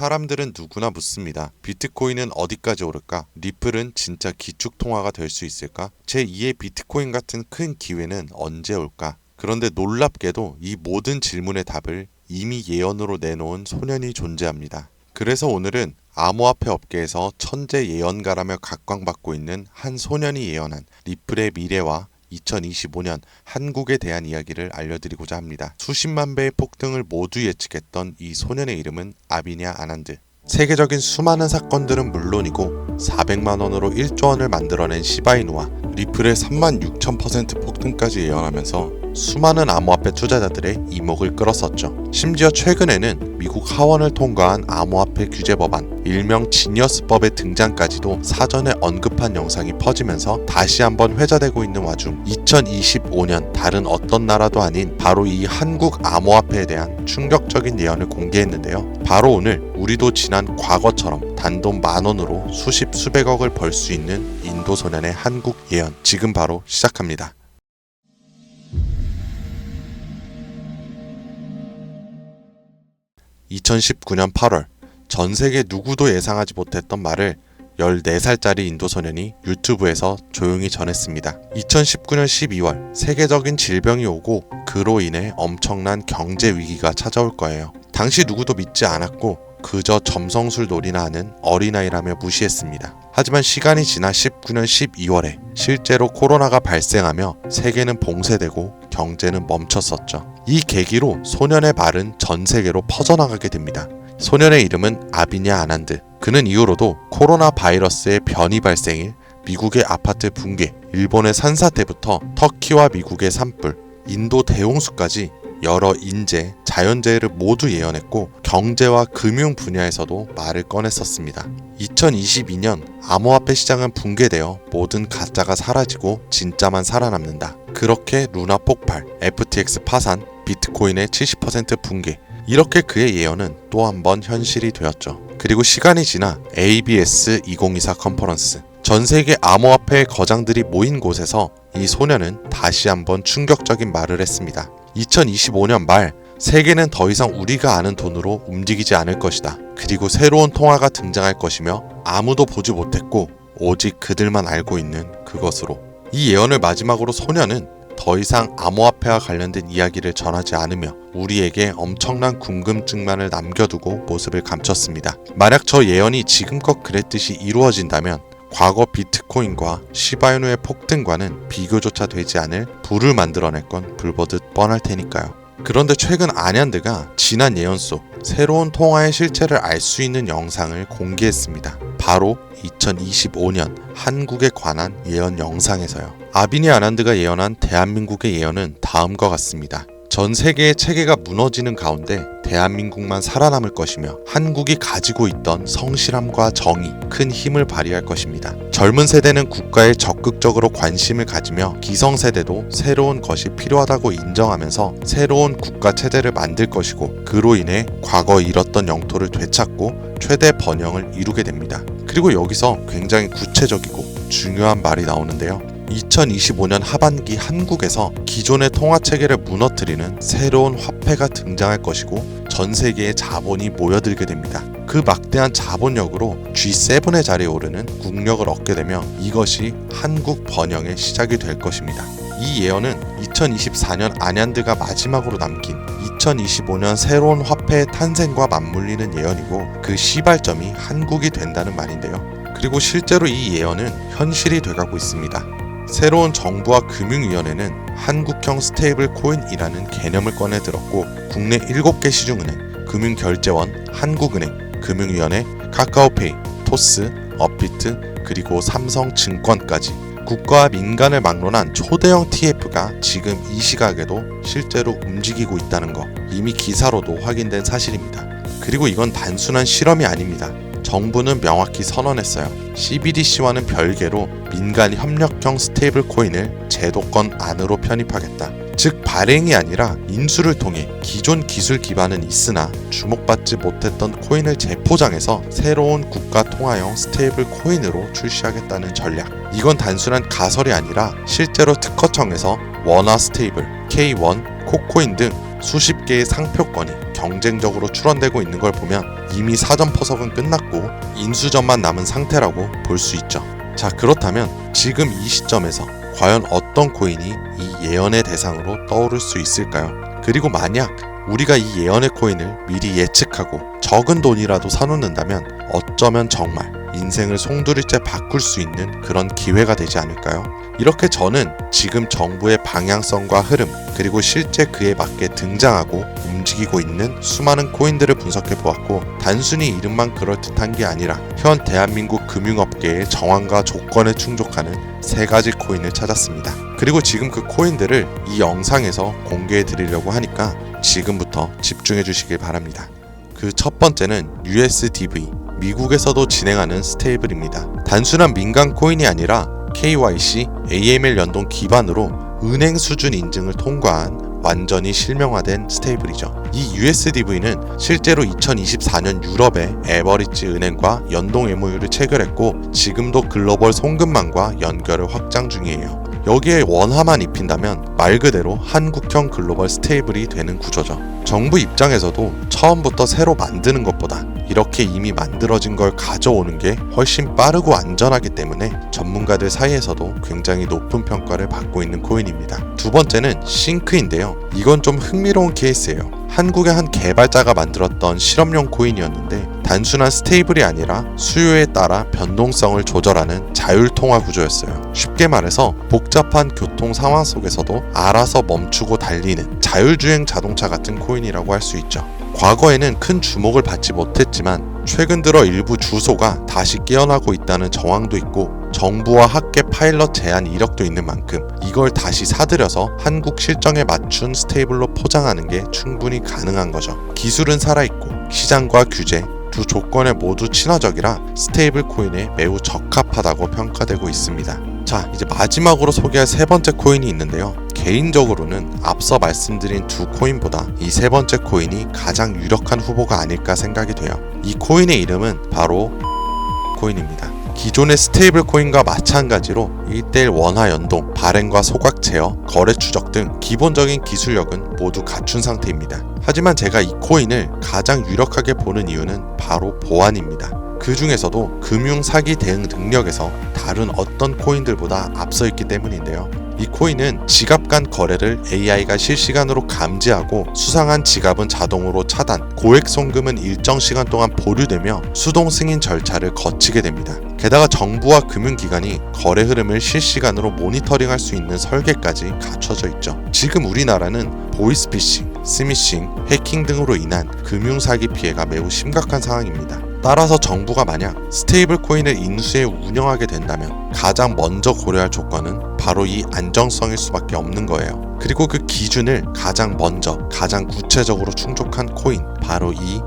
사람들은 누구나 묻습니다. 비트코인은 어디까지 오를까? 리플은 진짜 기축통화가 될 수 있을까? 제2의 비트코인 같은 큰 기회는 언제 올까? 그런데 놀랍게도 이 모든 질문의 답을 이미 예언으로 내놓은 소년이 존재합니다. 그래서 오늘은 암호화폐 업계에서 천재 예언가라며 각광받고 있는 한 소년이 예언한 리플의 미래와 2025년 한국에 대한 이야기를 알려드리고자 합니다. 수십만 배의 폭등을 모두 예측했던 이 소년의 이름은 아비냐 아난드. 세계적인 수많은 사건들은 물론이고 400만 원으로 1조 원을 만들어낸 시바이누와 리플의 36,000% 폭등까지 예언하면서 수많은 암호화폐 투자자들의 이목을 끌었었죠. 심지어 최근에는 미국 하원을 통과한 암호화폐 규제 법안, 일명 지니어스법의 등장까지도 사전에 언급한 영상이 퍼지면서 다시 한번 회자되고 있는 와중 2025년 다른 어떤 나라도 아닌 바로 이 한국 암호화폐에 대한 충격적인 예언을 공개했는데요. 바로 오늘 우리도 지난 과거처럼 단돈 10,000원으로 수십 수백억을 벌 수 있는 인도 소년의 한국 예언 지금 바로 시작합니다. (2019년 8월) 전 세계 누구도 예상하지 못했던 말을 14살짜리 인도 소년이 유튜브에서 조용히 전했습니다. 2019년 12월 세계적인 질병이 오고 그로 인해 엄청난 경제 위기가 찾아올 거예요. 당시 누구도 믿지 않았고 그저 점성술 놀이나 하는 어린아이라며 무시했습니다. 하지만 시간이 지나 19년 12월에 실제로 코로나가 발생하며 세계는 봉쇄되고 경제는 멈췄었죠. 이 계기로 소년의 말은 전 세계로 퍼져나가게 됩니다. 소년의 이름은 아비냐 아난드. 그는 이후로도 코로나 바이러스의 변이 발생일, 미국의 아파트 붕괴, 일본의 산사태부터 터키와 미국의 산불, 인도 대홍수까지 여러 인재, 자연재해를 모두 예언했고 경제와 금융 분야에서도 말을 꺼냈었습니다. 2022년 암호화폐 시장은 붕괴되어 모든 가짜가 사라지고 진짜만 살아남는다. 그렇게 루나 폭발, FTX 파산, 비트코인의 70% 붕괴, 이렇게 그의 예언은 또 한 번 현실이 되었죠. 그리고 시간이 지나 ABS 2024 컨퍼런스, 전 세계 암호화폐의 거장들이 모인 곳에서 이 소년은 다시 한번 충격적인 말을 했습니다. 2025년 말 세계는 더 이상 우리가 아는 돈으로 움직이지 않을 것이다. 그리고 새로운 통화가 등장할 것이며 아무도 보지 못했고 오직 그들만 알고 있는 그것으로. 이 예언을 마지막으로 소년은 더 이상 암호화폐와 관련된 이야기를 전하지 않으며 우리에게 엄청난 궁금증만을 남겨두고 모습을 감췄습니다. 만약 저 예언이 지금껏 그랬듯이 이루어진다면 과거 비트코인과 시바이누의 폭등과는 비교조차 되지 않을 불을 만들어낼 건 불보듯 뻔할 테니까요. 그런데 최근 아난드가 지난 예언 속 새로운 통화의 실체를 알 수 있는 영상을 공개했습니다. 바로 2025년 한국에 관한 예언 영상에서요. 아비냐 아난드가 예언한 대한민국의 예언은 다음과 같습니다. 전 세계의 체계가 무너지는 가운데 대한민국만 살아남을 것이며 한국이 가지고 있던 성실함과 정의, 큰 힘을 발휘할 것입니다. 젊은 세대는 국가에 적극적으로 관심을 가지며 기성세대도 새로운 것이 필요하다고 인정하면서 새로운 국가 체제를 만들 것이고 그로 인해 과거 잃었던 영토를 되찾고 최대 번영을 이루게 됩니다. 그리고 여기서 굉장히 구체적이고 중요한 말이 나오는데요. 2025년 하반기 한국에서 기존의 통화체계를 무너뜨리는 새로운 화폐가 등장할 것이고 전 세계의 자본이 모여들게 됩니다. 그 막대한 자본력으로 G7의 자리에 오르는 국력을 얻게 되며 이것이 한국 번영의 시작이 될 것입니다. 이 예언은 2024년 아난드가 마지막으로 남긴 2025년 새로운 화폐의 탄생과 맞물리는 예언이고 그 시발점이 한국이 된다는 말인데요. 그리고 실제로 이 예언은 현실이 돼가고 있습니다. 새로운 정부와 금융위원회는 한국형 스테이블 코인이라는 개념을 꺼내 들었고 국내 7개 시중은행, 금융결제원, 한국은행, 금융위원회, 카카오페이, 토스, 업비트, 그리고 삼성증권까지 국가와 민간을 막론한 초대형 TF가 지금 이 시각에도 실제로 움직이고 있다는 거 이미 기사로도 확인된 사실입니다. 그리고 이건 단순한 실험이 아닙니다. 정부는 명확히 선언했어요. CBDC와는 별개로 민간 협력형 스테이블 코인을 제도권 안으로 편입하겠다. 즉 발행이 아니라 인수를 통해 기존 기술 기반은 있으나 주목받지 못했던 코인을 재포장해서 새로운 국가 통화형 스테이블 코인으로 출시하겠다는 전략. 이건 단순한 가설이 아니라 실제로 특허청에서 원화 스테이블, K1, 코코인 등 수십 개의 상표권이 경쟁적으로 출원되고 있는 걸 보면 이미 사전 포석은 끝났고 인수전만 남은 상태라고 볼 수 있죠. 자, 그렇다면 지금 이 시점에서 과연 어떤 코인이 이 예언의 대상으로 떠오를 수 있을까요? 그리고 만약 우리가 이 예언의 코인을 미리 예측하고 적은 돈이라도 사놓는다면 어쩌면 정말 인생을 송두리째 바꿀 수 있는 그런 기회가 되지 않을까요? 이렇게 저는 지금 정부의 방향성과 흐름, 그리고 실제 그에 맞게 등장하고 움직이고 있는 수많은 코인들을 분석해 보았고, 단순히 이름만 그럴듯한 게 아니라 현 대한민국 금융업계의 정황과 조건에 충족하는 3가지 코인을 찾았습니다. 그리고 지금 그 코인들을 이 영상에서 공개해 드리려고 하니까 지금부터 집중해 주시길 바랍니다. 그 첫 번째는 USDV, 미국에서도 진행하는 스테이블입니다. 단순한 민간 코인이 아니라 KYC, AML 연동 기반으로 은행 수준 인증을 통과한 완전히 실명화된 스테이블이죠. 이 USDV는 실제로 2024년 유럽의 에버리지 은행과 연동 MOU를 체결했고 지금도 글로벌 송금망과 연결을 확장 중이에요. 여기에 원화만 입힌다면 말 그대로 한국형 글로벌 스테이블이 되는 구조죠. 정부 입장에서도 처음부터 새로 만드는 것보다 이렇게 이미 만들어진 걸 가져오는 게 훨씬 빠르고 안전하기 때문에 전문가들 사이에서도 굉장히 높은 평가를 받고 있는 코인입니다. 두 번째는 싱크인데요. 이건 좀 흥미로운 케이스예요. 한국의 한 개발자가 만들었던 실험용 코인이었는데 단순한 스테이블이 아니라 수요에 따라 변동성을 조절하는 자율통화 구조였어요. 쉽게 말해서 복잡한 교통 상황 속에서도 알아서 멈추고 달리는 자율주행 자동차 같은 코인이라고 할 수 있죠. 과거에는 큰 주목을 받지 못했지만 최근 들어 일부 주소가 다시 깨어나고 있다는 정황도 있고 정부와 학계 파일럿 제한 이력도 있는 만큼 이걸 다시 사들여서 한국 실정에 맞춘 스테이블로 포장하는 게 충분히 가능한 거죠. 기술은 살아있고 시장과 규제 두 조건에 모두 친화적이라 스테이블 코인에 매우 적합하다고 평가되고 있습니다. 자, 이제 마지막으로 소개할 3번째 코인이 있는데요. 개인적으로는 앞서 말씀드린 두 코인보다 이 3번째 코인이 가장 유력한 후보가 아닐까 생각이 돼요. 이 코인의 이름은 바로 코인입니다. 기존의 스테이블 코인과 마찬가지로 1:1 원화 연동, 발행과 소각 제어, 거래 추적 등 기본적인 기술력은 모두 갖춘 상태입니다. 하지만 제가 이 코인을 가장 유력하게 보는 이유는 바로 보안입니다. 그 중에서도 금융 사기 대응 능력에서 다른 어떤 코인들보다 앞서 있기 때문인데요. 이 코인은 지갑 간 거래를 AI가 실시간으로 감지하고 수상한 지갑은 자동으로 차단, 고액 송금은 일정 시간 동안 보류되며 수동 승인 절차를 거치게 됩니다. 게다가 정부와 금융기관이 거래 흐름을 실시간으로 모니터링할 수 있는 설계까지 갖춰져 있죠. 지금 우리나라는 보이스피싱, 스미싱, 해킹 등으로 인한 금융사기 피해가 매우 심각한 상황입니다. 따라서 정부가 만약 스테이블 코인을 인수해 운영하게 된다면 가장 먼저 고려할 조건은 바로 이 안정성일 수밖에 없는 거예요. 그리고 그 기준을 가장 먼저, 가장 구체적으로 충족한 코인, 바로 이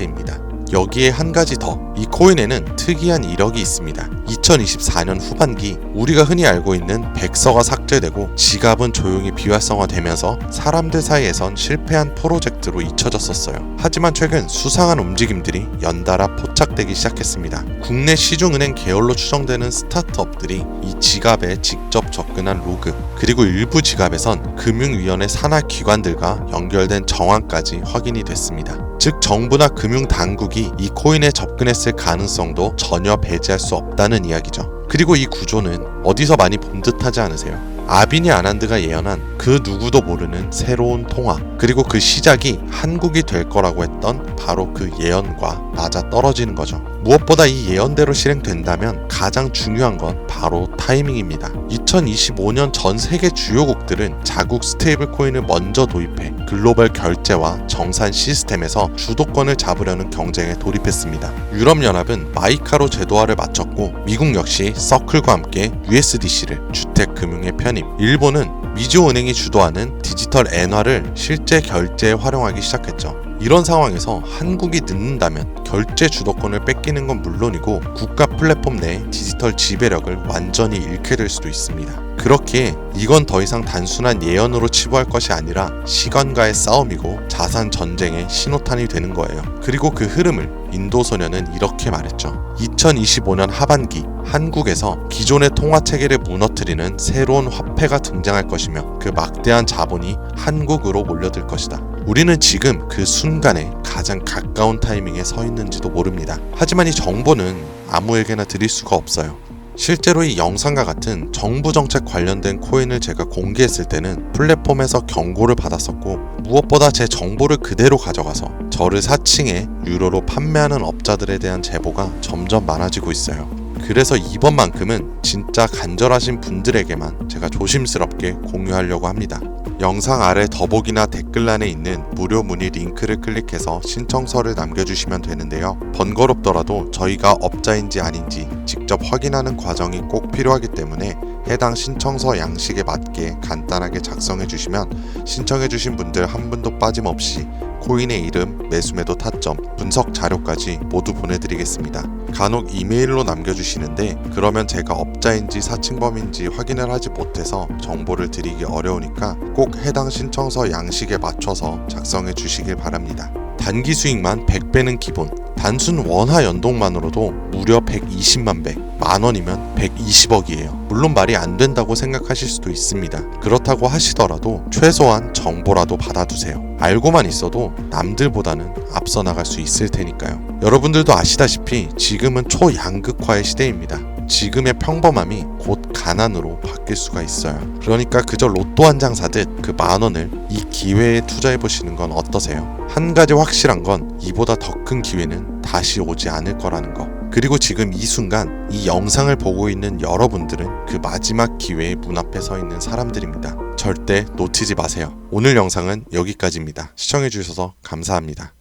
입니다. 여기에 한 가지 더, 이 코인에는 특이한 이력이 있습니다. 2024년 후반기 우리가 흔히 알고 있는 백서가 삭제되고 지갑은 조용히 비활성화되면서 사람들 사이에선 실패한 프로젝트로 잊혀졌었어요. 하지만 최근 수상한 움직임들이 연달아 포착되기 시작했습니다. 국내 시중은행 계열로 추정되는 스타트업들이 이 지갑에 직접 접근한 로그, 그리고 일부 지갑에선 금융위원회 산하 기관들과 연결된 정황까지 확인이 됐습니다. 즉 정부나 금융당국이 이 코인에 접근했을 가능성도 전혀 배제할 수 없다는 이야기죠. 그리고 이 구조는 어디서 많이 본 듯하지 않으세요? 아비니 아난드가 예언한 그 누구도 모르는 새로운 통화, 그리고 그 시작이 한국이 될 거라고 했던 바로 그 예언과 맞아떨어지는 거죠. 무엇보다 이 예언대로 실행된다면 가장 중요한 건 바로 타이밍입니다. 2025년 전 세계 주요국들은 자국 스테이블 코인을 먼저 도입해 글로벌 결제와 정산 시스템에서 주도권을 잡으려는 경쟁에 돌입했습니다. 유럽연합은 마이카로 제도화를 마쳤고 미국 역시 서클과 함께 USDC를 주택금융에 편입, 일본은 미주은행이 주도하는 디지털 엔화를 실제 결제에 활용하기 시작했죠. 이런 상황에서 한국이 늦는다면 결제 주도권을 뺏기는 건 물론이고 국가 플랫폼 내 디지털 지배력을 완전히 잃게 될 수도 있습니다. 그렇기에 이건 더 이상 단순한 예언으로 치부할 것이 아니라 시간과의 싸움이고 자산 전쟁의 신호탄이 되는 거예요. 그리고 그 흐름을 인도 소녀는 이렇게 말했죠. 2025년 하반기 한국에서 기존의 통화 체계를 무너뜨리는 새로운 화폐가 등장할 것이며 그 막대한 자본이 한국으로 몰려들 것이다. 우리는 지금 그 순간에 가장 가까운 타이밍에 서 있는지도 모릅니다. 하지만 이 정보는 아무에게나 드릴 수가 없어요. 실제로 이 영상과 같은 정부 정책 관련된 코인을 제가 공개했을 때는 플랫폼에서 경고를 받았었고, 무엇보다 제 정보를 그대로 가져가서 저를 사칭해 유료로 판매하는 업자들에 대한 제보가 점점 많아지고 있어요. 그래서 이번만큼은 진짜 간절하신 분들에게만 제가 조심스럽게 공유하려고 합니다. 영상 아래 더보기나 댓글란에 있는 무료 문의 링크를 클릭해서 신청서를 남겨주시면 되는데요. 번거롭더라도 저희가 업자인지 아닌지 직접 확인하는 과정이 꼭 필요하기 때문에 해당 신청서 양식에 맞게 간단하게 작성해 주시면 신청해 주신 분들 한 분도 빠짐없이 코인의 이름, 매수매도 타점, 분석 자료까지 모두 보내드리겠습니다. 간혹 이메일로 남겨주시는데 그러면 제가 업자인지 사칭범인지 확인을 하지 못해서 정보를 드리기 어려우니까 꼭 해당 신청서 양식에 맞춰서 작성해 주시길 바랍니다. 단기 수익만 100배는 기본, 단순 원화 연동만으로도 무려 120만 배, 만원이면 120억이에요. 물론 말이 안 된다고 생각하실 수도 있습니다. 그렇다고 하시더라도 최소한 정보라도 받아두세요. 알고만 있어도 남들보다는 앞서 나갈 수 있을 테니까요. 여러분들도 아시다시피 지금은 초양극화의 시대입니다. 지금의 평범함이 곧 가난으로 바뀔 수가 있어요. 그러니까 그저 로또 한 장 사듯 그 만원을 이 기회에 투자해보시는 건 어떠세요? 한 가지 확실한 건 이보다 더 큰 기회는 다시 오지 않을 거라는 거. 그리고 지금 이 순간 이 영상을 보고 있는 여러분들은 그 마지막 기회의 문 앞에 서 있는 사람들입니다. 절대 놓치지 마세요. 오늘 영상은 여기까지입니다. 시청해주셔서 감사합니다.